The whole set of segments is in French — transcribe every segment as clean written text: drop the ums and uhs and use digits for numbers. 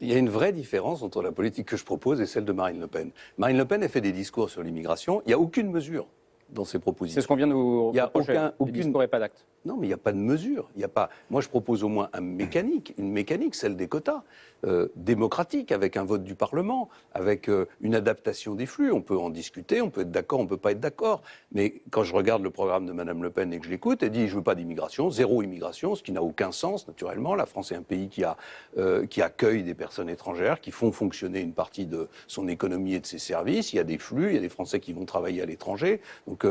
Il y a une vraie différence entre la politique que je propose et celle de Marine Le Pen. Marine Le Pen, elle fait des discours sur l'immigration. Il n'y a aucune mesure dans ses propositions. C'est ce qu'on vient de vous reprocher. Aucun discours et pas d'acte. Non, mais il n'y a pas de mesure. Il y a pas... Moi, je propose au moins une mécanique, celle des quotas, démocratique, avec un vote du Parlement, avec une adaptation des flux. On peut en discuter, on peut être d'accord, on ne peut pas être d'accord. Mais quand je regarde le programme de Mme Le Pen et que je l'écoute, elle dit « je ne veux pas d'immigration, zéro immigration », ce qui n'a aucun sens, naturellement. La France est un pays qui accueille des personnes étrangères, qui font fonctionner une partie de son économie et de ses services. Il y a des flux, il y a des Français qui vont travailler à l'étranger. Donc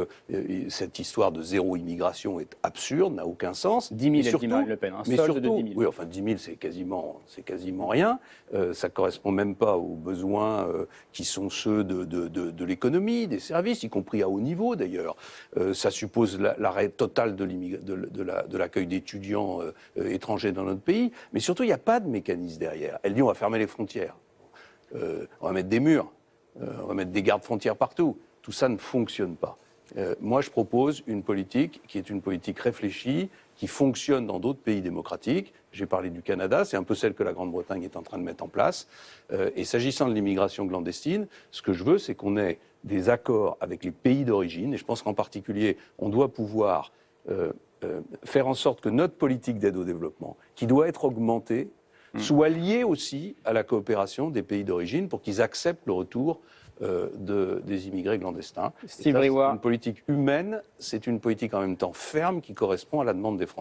cette histoire de zéro immigration est absurde, n'a aucun sens. 10 000, elle dit Marine Le Pen, mais solde surtout, de 10 000. Oui, enfin 10 000, c'est quasiment rien. Ça ne correspond même pas aux besoins qui sont ceux de l'économie, des services, y compris à haut niveau d'ailleurs. Ça suppose l'arrêt total de l'accueil d'étudiants étrangers dans notre pays. Mais surtout, il n'y a pas de mécanisme derrière. Elle dit on va fermer les frontières, on va mettre des murs, on va mettre des gardes-frontières partout. Tout ça ne fonctionne pas. Moi, je propose une politique qui est une politique réfléchie, qui fonctionne dans d'autres pays démocratiques. J'ai parlé du Canada, c'est un peu celle que la Grande-Bretagne est en train de mettre en place. Et s'agissant de l'immigration clandestine, ce que je veux, c'est qu'on ait des accords avec les pays d'origine. Et je pense qu'en particulier, on doit pouvoir faire en sorte que notre politique d'aide au développement, qui doit être augmentée, soit liée aussi à la coopération des pays d'origine pour qu'ils acceptent le retour des immigrés clandestins. Steve Briouat. C'est une politique humaine, c'est une politique en même temps ferme qui correspond à la demande des Français.